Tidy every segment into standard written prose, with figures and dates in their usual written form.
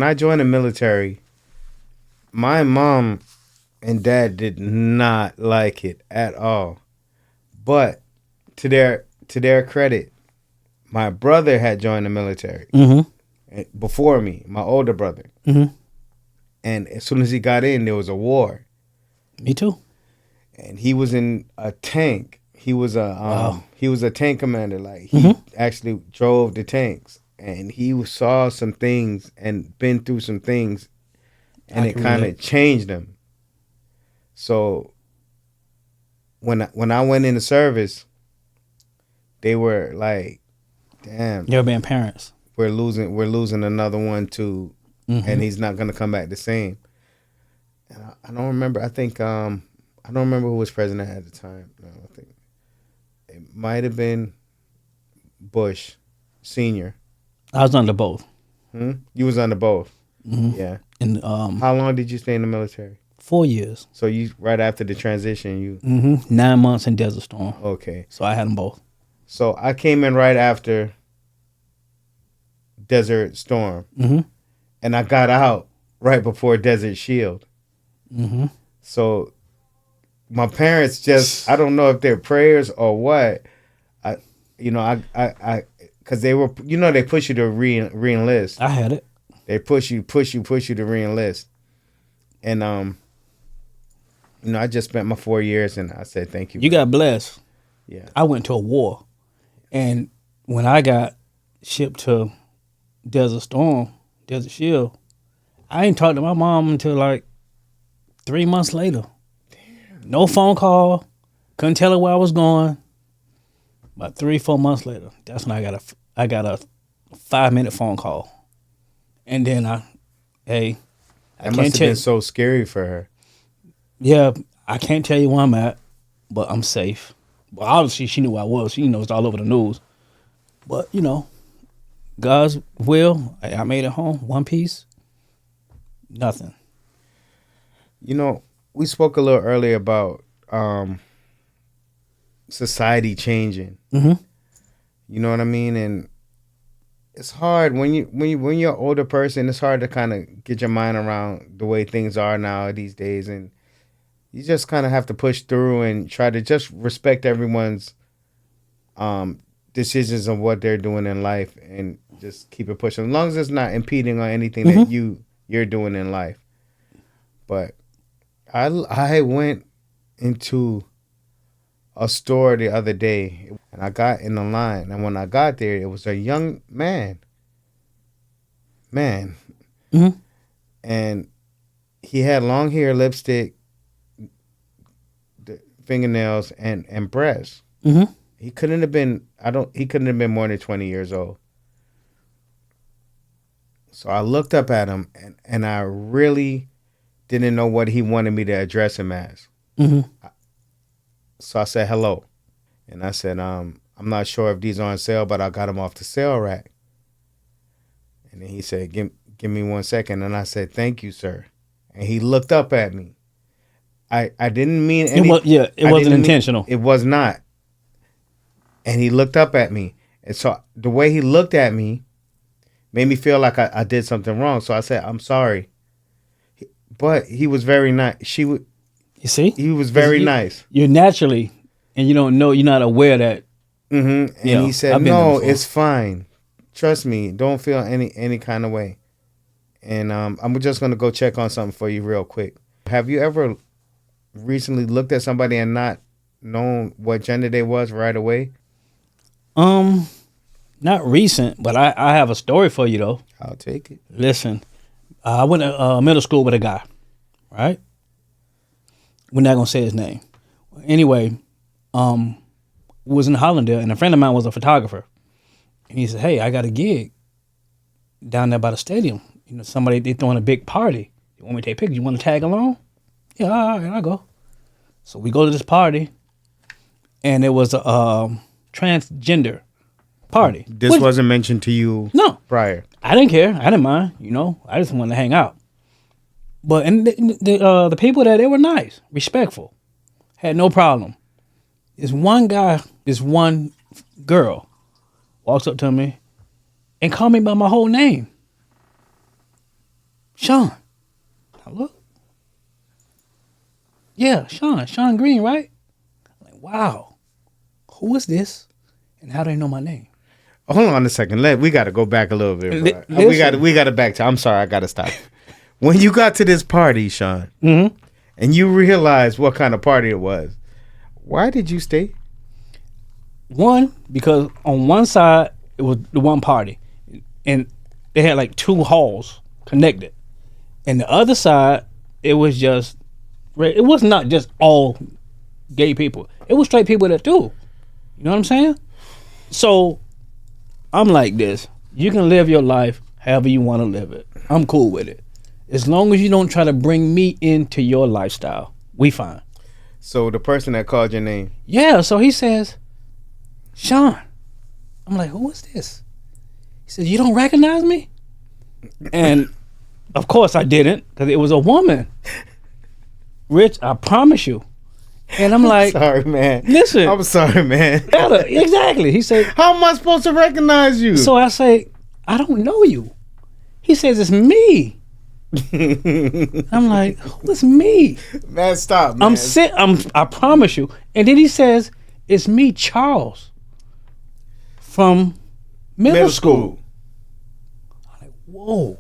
when I joined the military, my mom and dad did not like it at all. But to their credit, my brother had joined the military before me, my older brother. Mm-hmm. And as soon as he got in, there was a war. Me too. And he was in a tank. He was a tank commander. Like he actually drove the tanks, and he saw some things and been through some things, and it kind of changed him. So when I went into service, they were like, "Damn, You're being parents. We're losing another one too, and he's not gonna come back the same." And I don't remember. I think I don't remember who was president at the time. No, I think it might have been Bush Senior. I was under both. You was under both. Yeah. And how long did you stay in the military? 4 years. So you right after the transition, you 9 months in Desert Storm. Okay. So I had them both. So I came in right after Desert Storm, and I got out right before Desert Shield. So my parents just, I don't know if they're prayers or what. I because they were, they push you to re-enlist. I had it. They push you to re-enlist. And, I just spent my 4 years and I said, thank you. You got blessed. Yeah. I went to a war. And when I got shipped to Desert Storm, Desert Shield, I ain't talked to my mom until like 3 months later. Damn. No phone call. Couldn't tell her where I was going. About 3-4 months later, that's when I got a 5-minute phone call. And then that must have been so scary for her. Yeah, I can't tell you where I'm at, but I'm safe. Well, obviously she knew where I was. She knows it's all over the news. But, God's will, I made it home. One piece, nothing. We spoke a little earlier about society changing. You know what I mean? And it's hard when you're an older person. It's hard to kind of get your mind around the way things are now these days, and you just kind of have to push through and try to just respect everyone's decisions on what they're doing in life, and just keep it pushing as long as it's not impeding on anything that you're doing in life. But I went into a store the other day, and I got in the line, and when I got there, it was a young man, and he had long hair, lipstick, fingernails, and breasts. He couldn't have been more than 20 years old. So I looked up at him, and I really didn't know what he wanted me to address him as. So I said, hello. And I said, I'm not sure if these are on sale, but I got them off the sale rack. And then he said, give me 1 second. And I said, thank you, sir. And he looked up at me. I didn't mean any... It wasn't intentional. It was not. And he looked up at me. And so the way he looked at me made me feel like I did something wrong. So I said, I'm sorry. But he was very nice. You see? He was very nice. You're naturally, and you don't know, you're not aware that. And he said, no, it's fine. Trust me. Don't feel any kind of way. And I'm just going to go check on something for you real quick. Have you ever recently looked at somebody and not known what gender they was right away? Not recent, but I have a story for you, though. I'll take it. Listen, I went to middle school with a guy, right? We're not going to say his name. Anyway, was in Hollandale, and a friend of mine was a photographer. And he said, hey, I got a gig down there by the stadium. They throwing a big party. You want me to take pictures? You want to tag along? Yeah, all right, I'll go. So we go to this party, and it was a transgender party. This wasn't mentioned to you prior? I didn't care. I didn't mind. I just wanted to hang out. But the people there, they were nice, respectful, had no problem. This one girl walks up to me and called me by my whole name. Sean. I look. Yeah, Sean Green, right? I'm like, wow, who is this? And how do they know my name? Hold on a second. We got to go back a little bit. Bro. We got to back to. I'm sorry, I got to stop. When you got to this party, Sean, and you realized what kind of party it was, why did you stay? One, because on one side it was the one party, and they had like 2 halls connected, and the other side it was just. It was not just all gay people. It was straight people that too. You know what I'm saying? So I'm like this. You can live your life however you want to live it. I'm cool with it. As long as you don't try to bring me into your lifestyle, we fine. So the person that called your name. Yeah, so he says, Sean. I'm like, who is this? He says, you don't recognize me? And of course I didn't, because it was a woman. Rich, I promise you. And I'm like, sorry, man. Listen. I'm sorry, man. Exactly. He said, how am I supposed to recognize you? So I say, I don't know you. He says, it's me. I'm like, who is me? Man, stop, man. I promise you. And then he says, it's me, Charles, from middle school. I'm like, whoa.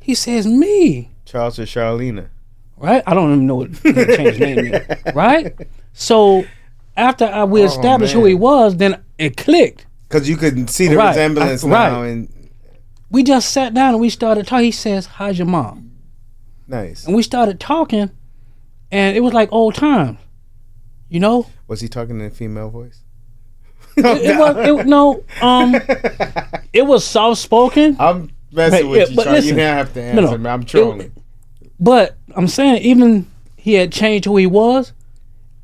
He says, me. Charles or Charlena. Right? I don't even know what change name means. Right? So after we established who he was, then it clicked. Because you could see the resemblance now. And we just sat down and we started talking. He says, how's your mom? Nice. And we started talking, and it was like old times. You know? Was he talking in a female voice? It was soft spoken. I'm messing with you, Charlie. You didn't have to answer me. I'm trolling. But I'm saying, even he had changed who he was.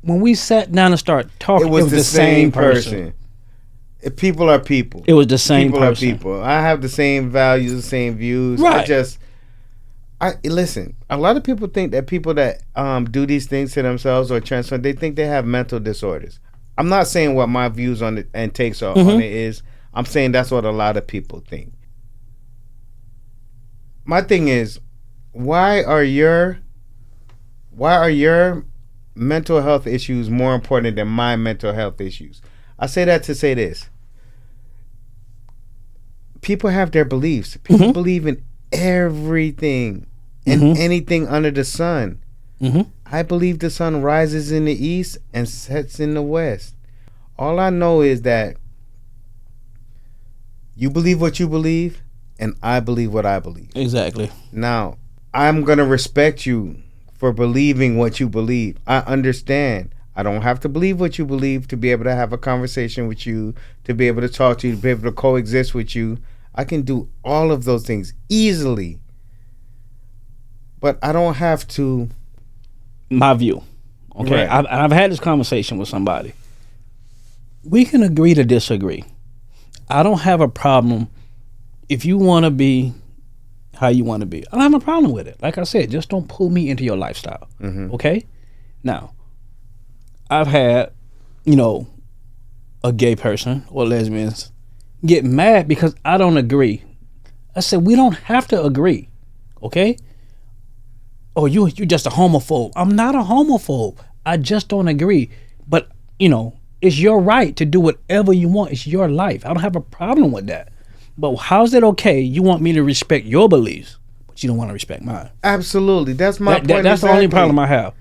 When we sat down and started talking, it was the same person. People are people. It was the same person. People are people. I have the same values, the same views. Right. Listen. A lot of people think that people that do these things to themselves or transform, they think they have mental disorders. I'm not saying what my views on it and takes on it is. I'm saying that's what a lot of people think. My thing is, why are your mental health issues more important than my mental health issues? I say that to say this. People have their beliefs. People believe in everything and anything under the sun. I believe the sun rises in the east and sets in the west. All I know is that you believe what you believe, and I believe what I believe. Exactly. Now, I'm going to respect you for believing what you believe. I understand. I don't have to believe what you believe to be able to have a conversation with you, to be able to talk to you, to be able to coexist with you. I can do all of those things easily. But I don't have to. My view. Okay. Right. I've had this conversation with somebody. We can agree to disagree. I don't have a problem if you want to be how you want to be. I don't have a problem with it. Like I said, just don't pull me into your lifestyle. Okay? Now, I've had, a gay person or lesbians get mad because I don't agree. I said, we don't have to agree. Okay? Oh, you're just a homophobe. I'm not a homophobe. I just don't agree. But, it's your right to do whatever you want. It's your life. I don't have a problem with that. But how's it okay? You want me to respect your beliefs, but you don't want to respect mine. Absolutely. That's my point. That's the only problem I have.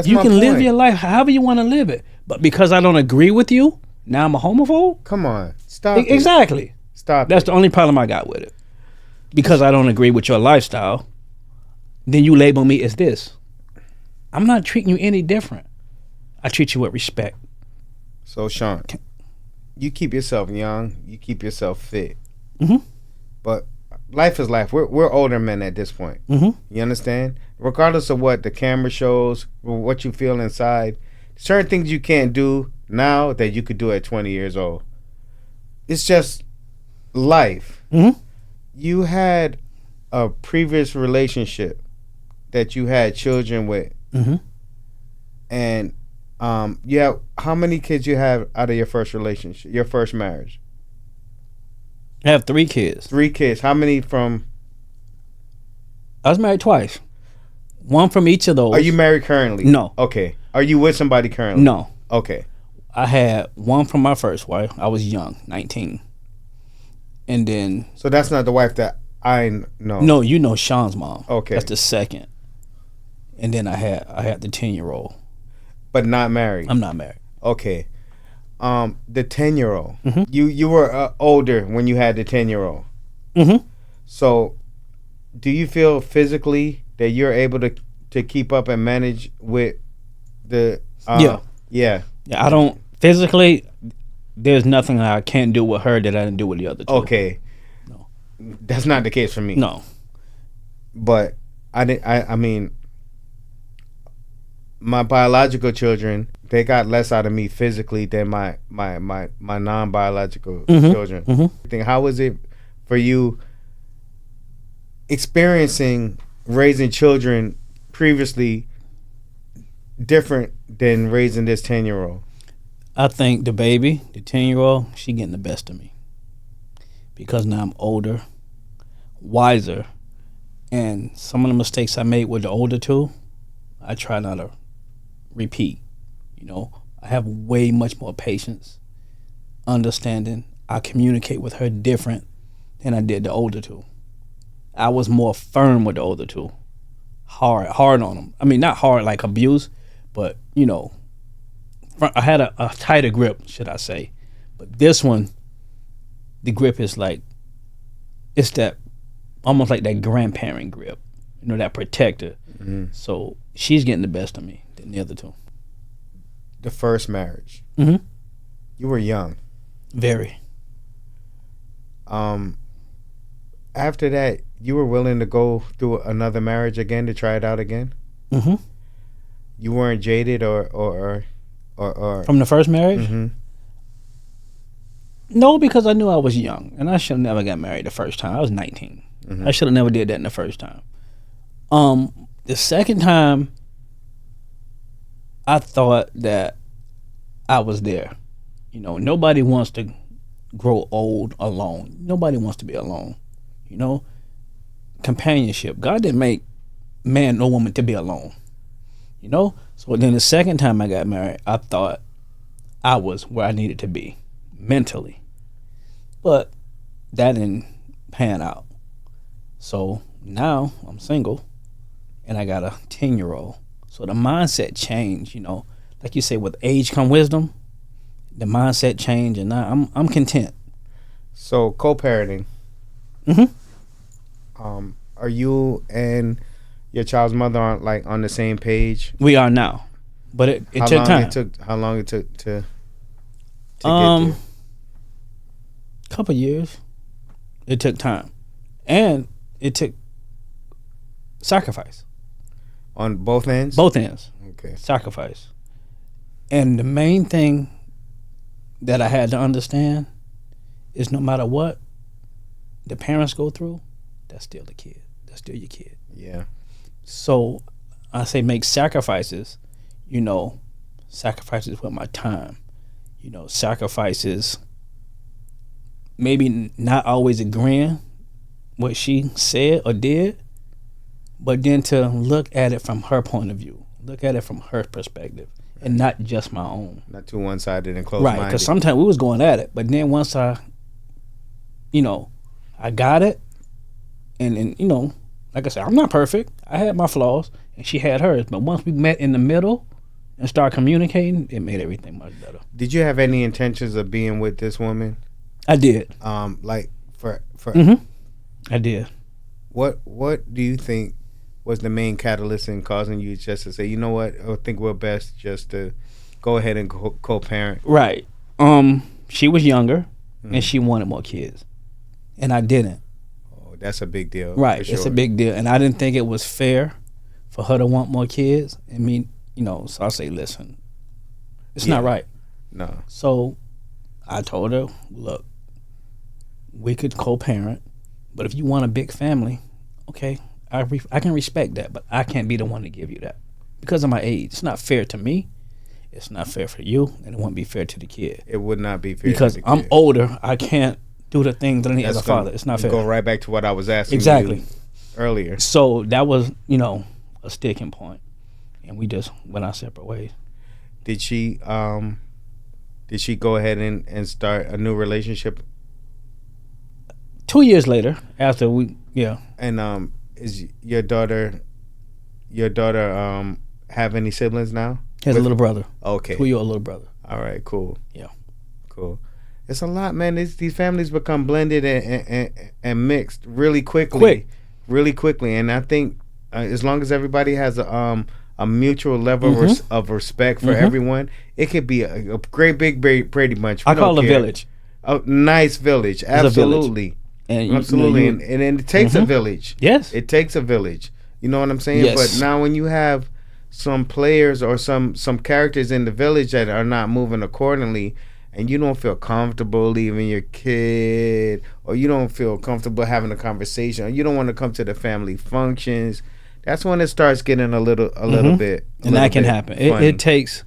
You can live your life however you want to live it. But because I don't agree with you, now I'm a homophobe? Come on. Stop it. Exactly. Stop That's the only problem I got with it. Because I don't agree with your lifestyle, then you label me as this. I'm not treating you any different. I treat you with respect. So, Sean, you keep yourself young. You keep yourself fit. But life is life. We're older men at this point. You understand? Regardless of what the camera shows, or what you feel inside, certain things you can't do now that you could do at 20 years old. It's just life. You had a previous relationship that you had children with, and how many kids you have out of your first relationship, your first marriage? I have 3 kids. 3 kids. How many from I was married twice. One from each of those. Are you married currently? No. Okay. Are you with somebody currently? No. Okay. I had one from my first wife. I was young, 19. And then... So that's not the wife that I know? No, you know Sean's mom. Okay. That's the second. And then I had the 10-year-old. But not married? I'm not married. Okay. The 10-year-old. Mm-hmm. You were older when you had the 10-year-old. Mm-hmm. So do you feel physically that you're able to keep up and manage with the... Yeah. Yeah. Yeah, I don't... Physically, there's nothing I can't do with her that I didn't do with the other two. Okay. No. That's not the case for me. No. But I mean, my biological children, they got less out of me physically than my non-biological children. Mm-hmm. How was it for you experiencing raising children previously different than raising this 10-year-old? I think the baby, the 10-year-old, she getting the best of me. Because now I'm older, wiser, and some of the mistakes I made with the older two, I try not to repeat. You know, I have way much more patience, understanding. I communicate with her different than I did the older two. I was more firm with the older two. Hard on them. I mean, not hard like abuse, but, you know, I had a tighter grip, should I say. But this one, the grip is like, it's that, almost like that grandparent grip, you know, that protector. Mm-hmm. So she's getting the best of me than the other two. The first marriage. Mm-hmm. You were young. Very. After that, you were willing to go through another marriage again to try it out again? Mm-hmm. You weren't jaded or From the first marriage? Mm-hmm. No, because I knew I was young, and I should have never got married the first time. I was 19. Mm-hmm. I should have never did that in the first time. The second time, I thought that I was there. You know, nobody wants to grow old alone. Nobody wants to be alone. You know, companionship. God didn't make man or woman to be alone. You know? So then the second time I got married, I thought I was where I needed to be mentally. But that didn't pan out. So now I'm single and I got a 10-year-old. So the mindset changed, you know. Like you say, with age come wisdom. The mindset changed, and now I'm content. So co-parenting. Mm-hmm. Are you and your child's mother on the same page? We are now, but it took time. How long it took to get there? Couple years. It took time, and it took sacrifice On both ends. both ends. Okay. Sacrifice, and the main thing that I had to understand is no matter what the parents go through, that's still the kid. That's still your kid. Yeah. So I say make sacrifices, you know, sacrifices with my time, you know, sacrifices maybe not always agreeing what she said or did, but then to look at it from her point of view, look at it from her perspective, and not just my own. Not too one-sided and close-minded. Right, because sometimes we was going at it, but then once I got it, and you know, like I said, I'm not perfect. I had my flaws, and she had hers. But once we met in the middle and started communicating, it made everything much better. Did you have any intentions of being with this woman? I did. Like for Mm-hmm. I did. What do you think was the main catalyst in causing you just to say, you know what, I think we're best just to go ahead and co-parent? Right. She was younger, and she wanted more kids, and I didn't. Oh, that's a big deal. Right. for It's sure. a big deal, and I didn't think it was fair for her to want more kids. I mean, you know, so I say, listen, it's not right. No. So I told her, look, we could co-parent, but if you want a big family, okay, I can respect that, but I can't be the one to give you that because of my age. It's not fair to me. It's not fair for you, and it won't be fair to the kid. It would not be fair Because to the kid. I'm older. I can't do the things that I need as a That's gonna father. It's not fair. Go right back to what I was asking Exactly. you. earlier. So that was, you know, a sticking point, and we just went our separate ways. Did she go ahead and start a new relationship? 2 years later, after we, yeah. And is your daughter have any siblings now? He has a little brother. Okay. 2-year-old little brother. All right, cool. Yeah. Cool. It's a lot, man. These families become blended and mixed really quickly. Really quickly. And I think as long as everybody has a mutual level of respect for everyone, it could be a great big Brady Bunch. I call it a village. A nice village. Absolutely. And absolutely. And it takes a village. Yes. It takes a village. You know what I'm saying? Yes. But now when you have some players or some characters in the village that are not moving accordingly, and you don't feel comfortable leaving your kid, or you don't feel comfortable having a conversation, or you don't want to come to the family functions, that's when it starts getting a little bit. And that can happen. It takes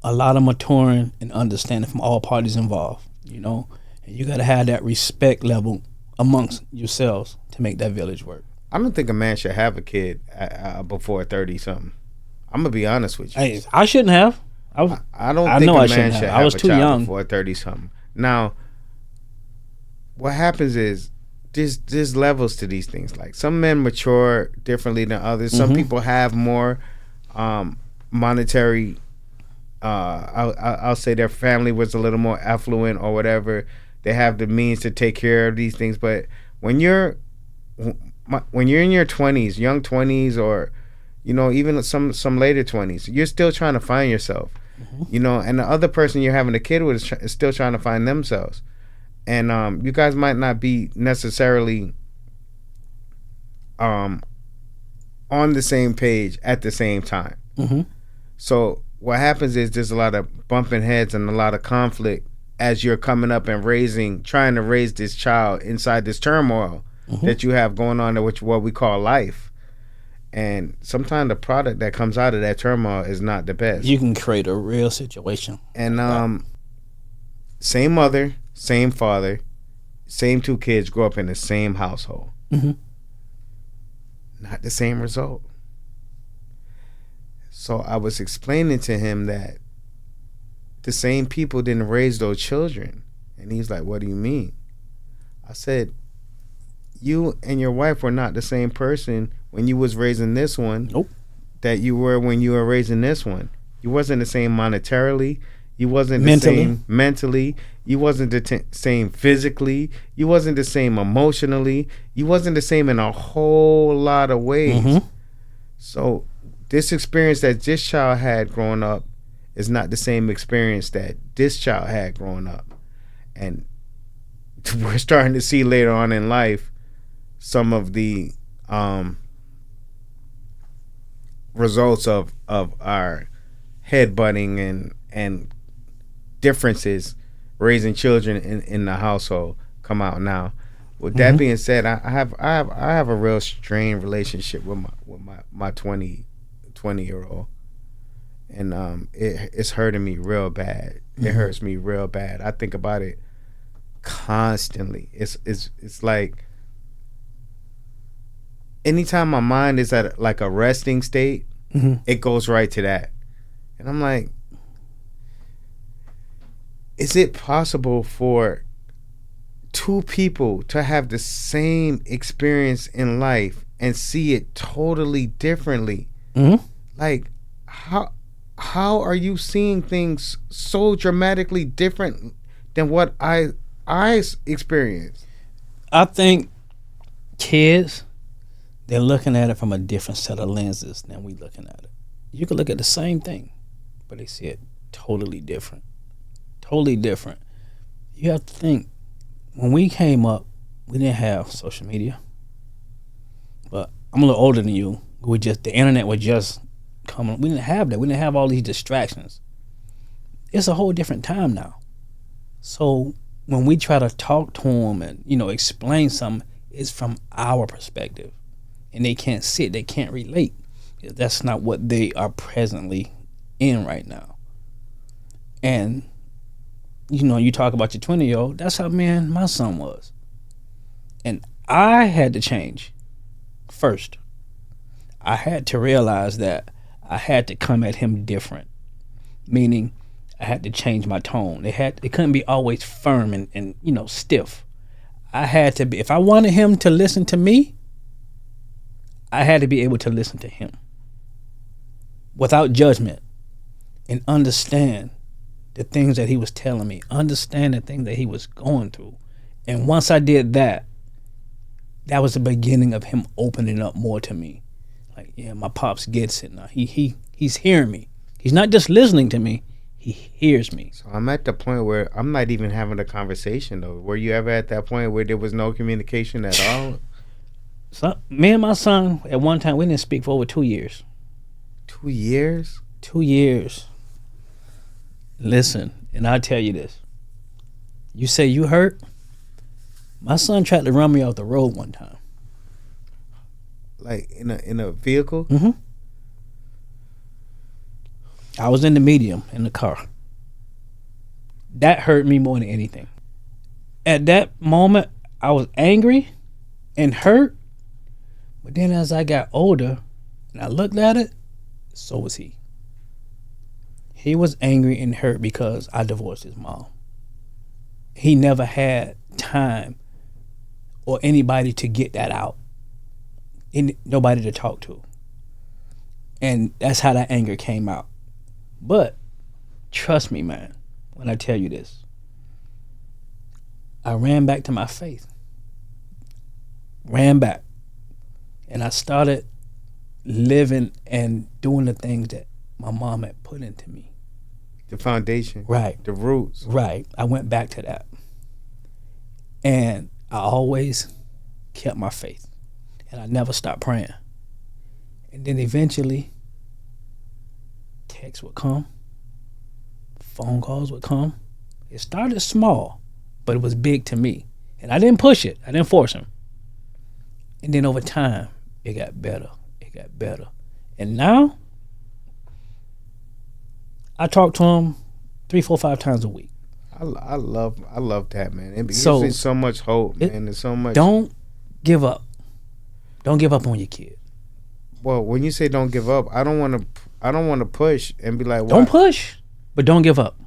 a lot of maturing and understanding from all parties involved, you know? And you got to have that respect level amongst yourselves to make that village work. I don't think a man should have a kid before 30-something. I'm going to be honest with you. Hey, I shouldn't have. I don't think a man should have a child before 30-something. Now, what happens is there's levels to these things. Like, some men mature differently than others. Some people have more monetary. I'll say their family was a little more affluent or whatever. They have the means to take care of these things. But when you're in your 20s, young 20s, or you know, even some later 20s, you're still trying to find yourself. You know, and the other person you're having a kid with is still trying to find themselves. And you guys might not be necessarily on the same page at the same time. So what happens is there's a lot of bumping heads and a lot of conflict as you're coming up and trying to raise this child inside this turmoil that you have going on, which what we call life. And sometimes the product that comes out of that turmoil is not the best. You can create a real situation. And same mother, same father, same two kids grow up in the same household. Not the same result. So I was explaining to him that the same people didn't raise those children. And he's like, what do you mean? I said, you and your wife were not the same person when you was raising this one that you were when you were raising this one. You wasn't the same monetarily. You wasn't the same mentally. You wasn't the same physically. You wasn't the same emotionally. You wasn't the same in a whole lot of ways. So this experience that this child had growing up is not the same experience that this child had growing up. And we're starting to see later on in life some of the results of our headbutting and differences raising children in the household come out now. With that being said, I have a real strained relationship with my 20-year-old, and it's hurting me real bad. It hurts me real bad. I think about it constantly. It's like anytime my mind is at like a resting state, it goes right to that. And I'm like, is it possible for two people to have the same experience in life and see it totally differently? Like, how are you seeing things so dramatically different than what I experienced? I think kids, they're looking at it from a different set of lenses than we looking at it. You can look at the same thing, but they see it totally different. Totally different. You have to think, when we came up, we didn't have social media. But I'm a little older than you. The internet was just coming. We didn't have that. We didn't have all these distractions. It's a whole different time now. So when we try to talk to them and, you know, explain something, it's from our perspective. And they can't see it. They can't relate. That's not what they are presently in right now. And you know, you talk about your 20-year-old, that's how my son was. And I had to change First, I had to realize that I had to come at him different, meaning I had to change my tone. It couldn't be always firm and stiff. I had to be, if I wanted him to listen to me, I had to be able to listen to him without judgment and understand the things that he was telling me, understand the things that he was going through. And once I did that, that was the beginning of him opening up more to me. Like, yeah, my pops gets it now. He's hearing me. He's not just listening to me. He hears me. So I'm at the point where I'm not even having a conversation though. Were you ever at that point where there was no communication at all? So me and my son at one time, we didn't speak for over 2 years. 2 years? 2 years. Listen, and I'll tell you this. You say you hurt? My son tried to run me off the road one time. Like in a vehicle? Mm-hmm. I was in the medium in the car. That hurt me more than anything. At that moment, I was angry and hurt. But then as I got older and I looked at it, so was he. He was angry and hurt because I divorced his mom. He never had time or anybody to get that out. Nobody to talk to. And that's how that anger came out. But trust me, man, when I tell you this, I ran back to my faith. Ran back. And I started living and doing the things that my mom had put into me. The foundation. Right. The roots. Right. I went back to that. And I always kept my faith. And I never stopped praying. And then eventually, texts would come. Phone calls would come. It started small, but it was big to me. And I didn't push it. I didn't force him. And then over time, it got better. It got better. And now, I talk to him 3, 4, 5 times a week. I love that, man. It gives me so much hope, man. There's so much. Don't give up. Don't give up on your kid. Well, when you say don't give up, I don't want to push and be like, why? Don't push, but don't give up.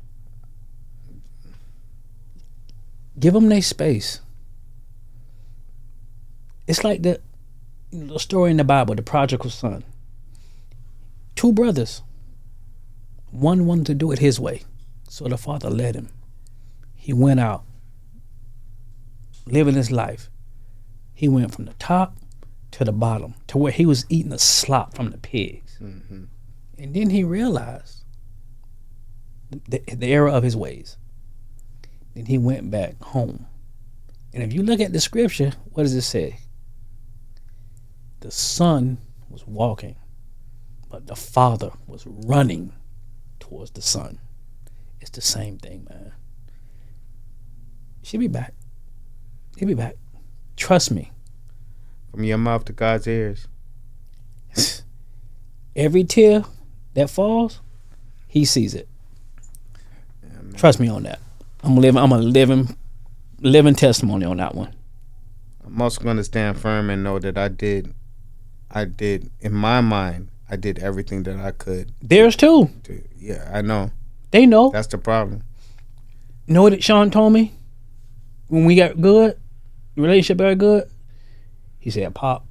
Give them their space. It's like the story in the Bible, the prodigal son. 2 brothers. One wanted to do it his way, so the father let him. He went out, living his life. He went from the top to the bottom, to where he was eating the slop from the pigs. Mm-hmm. And then he realized the error of his ways. Then he went back home. And if you look at the scripture, what does it say? The son was walking, but the father was running towards the son. It's the same thing, man. She'll be back. He'll be back. Trust me. From your mouth to God's ears. Every tear that falls, he sees it. Yeah, trust me on that. I'm a living testimony on that one. I'm also going to stand firm and know that I did, in my mind, I did everything that I could. Theirs too. Yeah, I know. They know. That's the problem. You know what Sean told me? When we got good, the relationship got good, he said, Pop,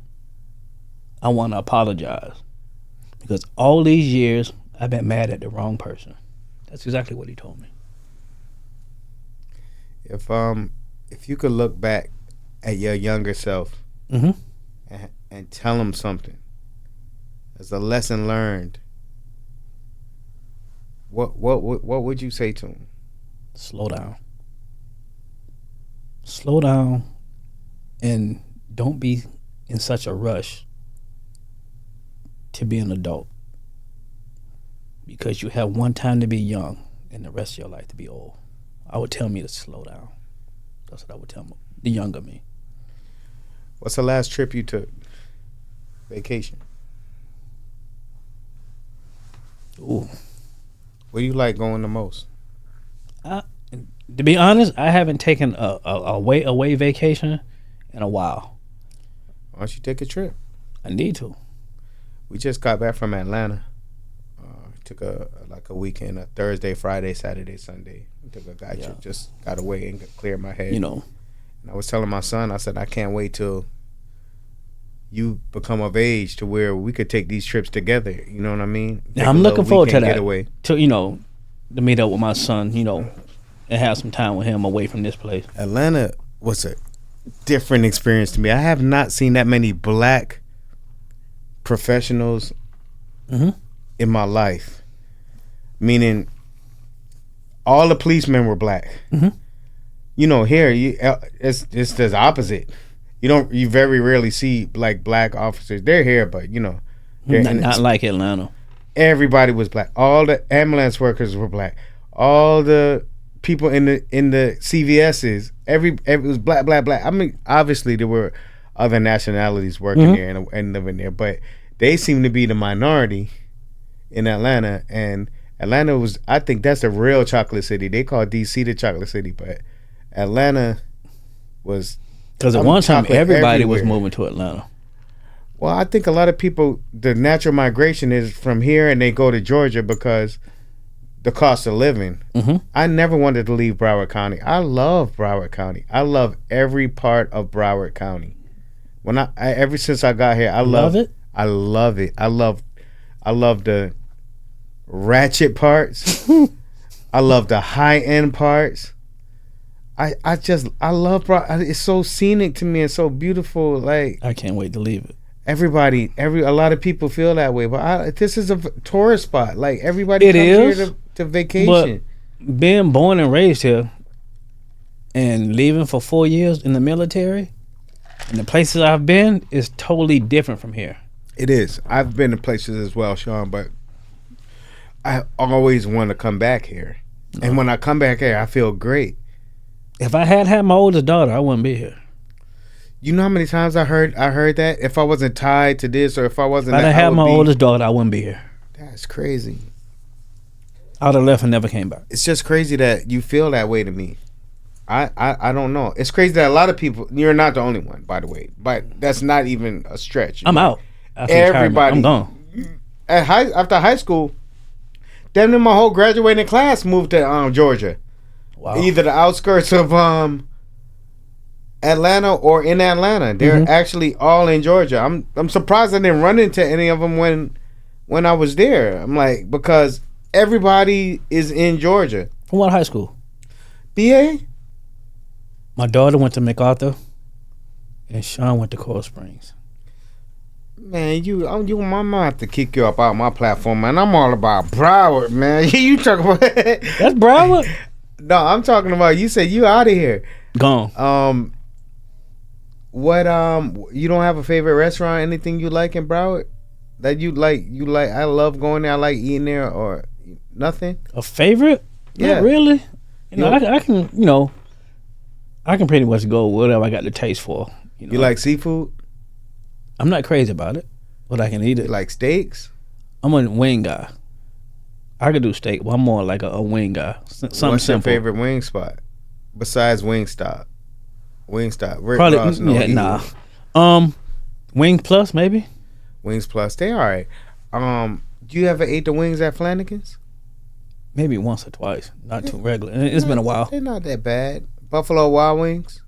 I want to apologize. Because all these years, I've been mad at the wrong person. That's exactly what he told me. If you could look back at your younger self mm-hmm. and tell him something as a lesson learned, what would you say to him? Slow down. Slow down, and don't be in such a rush to be an adult, because you have one time to be young and the rest of your life to be old. I would tell me to slow down. That's what I would tell the younger me. What's the last trip you took? Vacation. Ooh. What do you like going the most? To be honest, I haven't taken a away vacation in a while. Why don't you take a trip? I need to. We just got back from Atlanta. Took a weekend, a Thursday, Friday, Saturday, Sunday. We took a guy trip, just got away and cleared my head. You know. And I was telling my son, I said, I can't wait till you become of age to where we could take these trips together. You know what I mean? Now, I'm looking forward to that. Getaway. To meet up with my son, and have some time with him away from this place. Atlanta was a different experience to me. I have not seen that many black professionals in my life. Meaning, all the policemen were black. Here it's the opposite. You very rarely see like black officers. They're here, but not like Atlanta. Everybody was black. All the ambulance workers were black. All the people in the CVS's, it was black. I mean, obviously there were other nationalities working there and living there, but they seem to be the minority in Atlanta. And Atlanta I think that's a real chocolate city. They call DC the chocolate city, but Atlanta was, because at one time everybody was moving to Atlanta. Well, I think a lot of people, the natural migration is from here and they go to Georgia because the cost of living. I never wanted to leave Broward County. I love Broward County. I love every part of Broward County. Ever since I got here, I love it. I love it. I love the ratchet parts. I love the high end parts. I love Broward. It's so scenic to me and so beautiful. Like, I can't wait to leave it. A lot of people feel that way, but this is a tourist spot. Like, everybody comes here to vacation. But being born and raised here and leaving for 4 years in the military, and the places I've been is totally different from here. It is. I've been to places as well, Sean, but I always want to come back here. And when I come back here, I feel great. If I had my oldest daughter, I wouldn't be here. You know how many times I heard that? If I wasn't tied to this, or if I wasn't... If I had my oldest daughter, I wouldn't be here. That's crazy. I would have left and never came back. It's just crazy that you feel that way to me. I don't know. It's crazy that a lot of people... You're not the only one, by the way. But that's not even a stretch. I'm out. Everybody... I'm gone. After high school, damn near my whole graduating class moved to Georgia. Wow. Either the outskirts of Atlanta or in Atlanta. They're actually all in Georgia. I'm surprised I didn't run into any of them when I was there. I'm like, because everybody is in Georgia. From what high school? BA? My daughter went to MacArthur, and Sean went to Coral Springs. Man, my mom have to kick you up out my platform, man. I'm all about Broward, man. You talking about that's Broward? No, I'm talking about, you said you out of here. Gone. What you don't have a favorite restaurant, anything you like in Broward that you like? I love going there, I like eating there, or nothing? A favorite? Yeah. Not really. I can, I can pretty much go whatever I got the taste for. You like seafood? I'm not crazy about it, but I can eat it. You like steaks? I'm a wing guy. I could do steak, but I'm more like a wing guy. Something What's simple. your favorite wing spot besides Wingstop? Rick Probably, Ross, Wing Plus, maybe. Wings Plus, they all right. Do you ever ate the wings at Flanagan's? Maybe once or twice, not too regular. It's been a while. They're not that bad. Buffalo Wild Wings.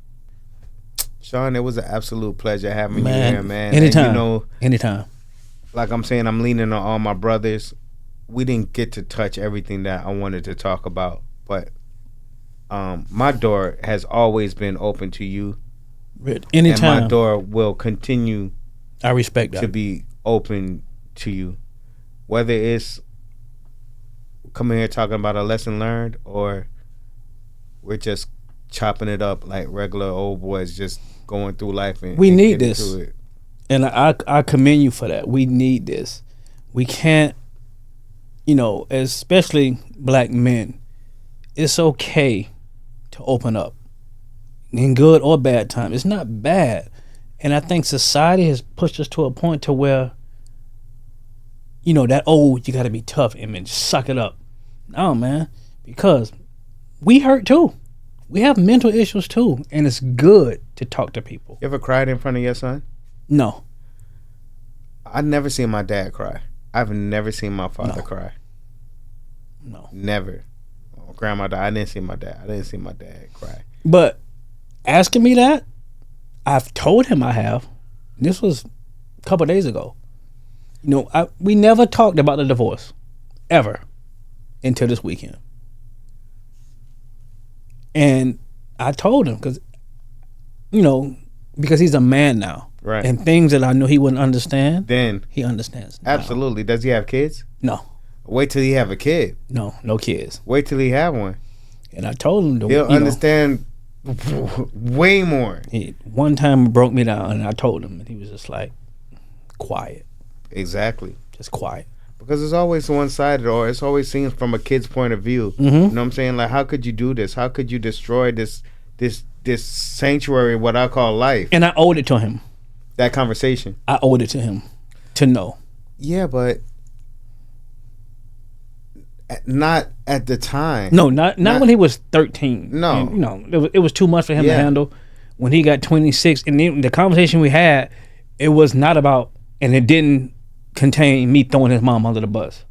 Sean, it was an absolute pleasure having you here, man. Anytime. And anytime. Like I'm saying, I'm leaning on all my brothers. We didn't get to touch everything that I wanted to talk about, but my door has always been open to you. Anytime. And my door will continue. I respect that. To be open to you, whether it's coming here talking about a lesson learned, or we're just chopping it up like regular old boys, just going through life. And we need this, and I commend you for that. We need this. We can't, especially black men. It's okay to open up, in good or bad time. It's not bad. And I think society has pushed us to a point to where, that old, you got to be tough image, suck it up. No, man, because we hurt too. We have mental issues too, and it's good to talk to people. You ever cried in front of your son? No. I never seen my dad cry. I've never seen my father cry. No. Never. Grandma died. I didn't see my dad. I didn't see my dad cry. But asking me that, I've told him I have. This was a couple of days ago. You know, we never talked about the divorce ever until this weekend. And I told him because, you know, because he's a man now. Right. And things that I knew he wouldn't understand, Then he understands now. absolutely. Does he have kids? No. Wait till he have a kid. No kids. Wait till he have one. And I told him to, He'll understand way more. One time it broke me down, and I told him, and he was just like, quiet. Exactly. Just quiet. Because it's always one-sided, or it's always seen from a kid's point of view. Mm-hmm. You know what I'm saying? Like, how could you do this? How could you destroy this sanctuary, what I call life? And I owed it to him. That conversation. I owed it to him to know. Yeah, but not at the time. No, not when he was 13. No. And, you know, it was too much for him to handle. When he got 26, and then the conversation we had, it was not about, and it didn't contain me throwing his mom under the bus.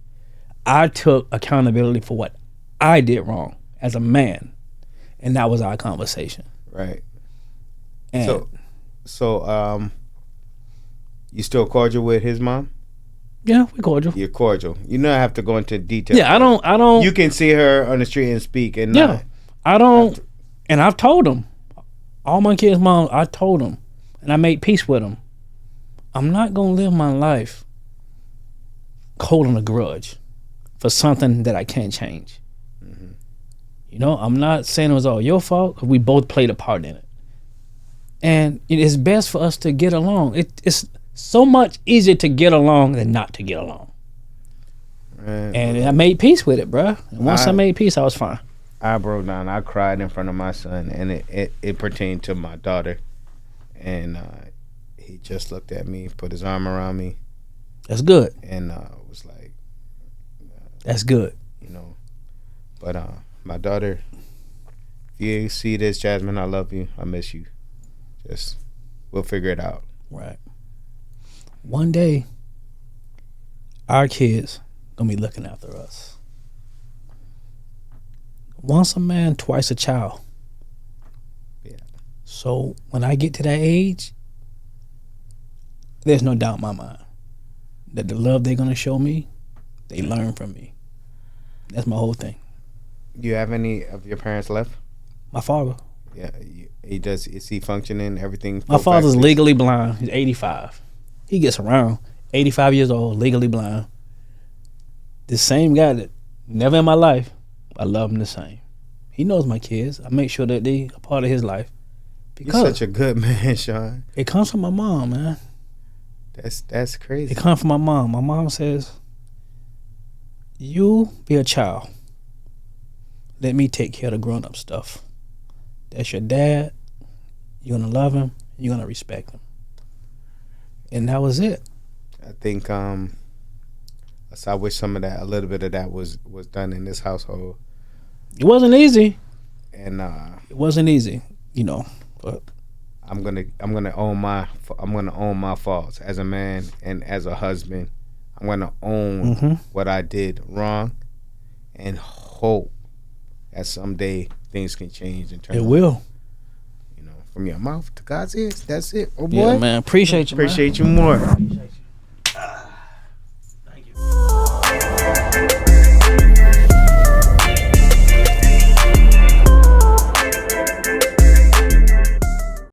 I took accountability for what I did wrong as a man, and that was our conversation. Right. And So, you still cordial with his mom? yeah, we cordial. You're cordial. You don't have to go into detail. Yeah, I don't. You can see her on the street and speak, and Yeah, I don't. And I've told him, all my kids' moms, I told them, and I made peace with them. I'm not gonna live my life holding a grudge for something that I can't change. Mm-hmm. You know, I'm not saying it was all your fault, 'cause we both played a part in it. And it is best for us to get along. It's so much easier to get along than not to get along. Right. And I made peace with it, bruh. And once I made peace, I was fine. I broke down. I cried in front of my son, and it pertained to my daughter. And he just looked at me, put his arm around me, That's good. and was like, That's good. you know. But my daughter, if you see this, Jasmine, I love you. I miss you. Just, we'll figure it out. Right. One day, our kids gonna be looking after us. Once a man, twice a child. Yeah. So when I get to that age, there's no doubt in my mind that the love they're gonna show me, they learn from me. That's my whole thing. You have any of your parents left? My father. Yeah. He does. Is he functioning? Everything. My father's legally blind. He's 85. He gets around. 85 years old, legally blind. The same guy that never in my life, I love him the same. He knows my kids. I make sure that they a part of his life. You're such a good man, Sean. It comes from my mom, man. That's crazy. It comes from my mom. My mom says, you be a child. Let me take care of the grown-up stuff. That's your dad. You're going to love him. You're going to respect him. And that was it. I think so I wish some of that, a little bit of that was done in this household. It wasn't easy. And it wasn't easy, you know. But I'm gonna own my faults as a man and as a husband. I'm gonna own what I did wrong, and hope that someday things can change and turn. It will. You know, from your mouth to God's ears. That's it. Oh boy. Yeah, man. Appreciate you. Appreciate you more. Appreciate you.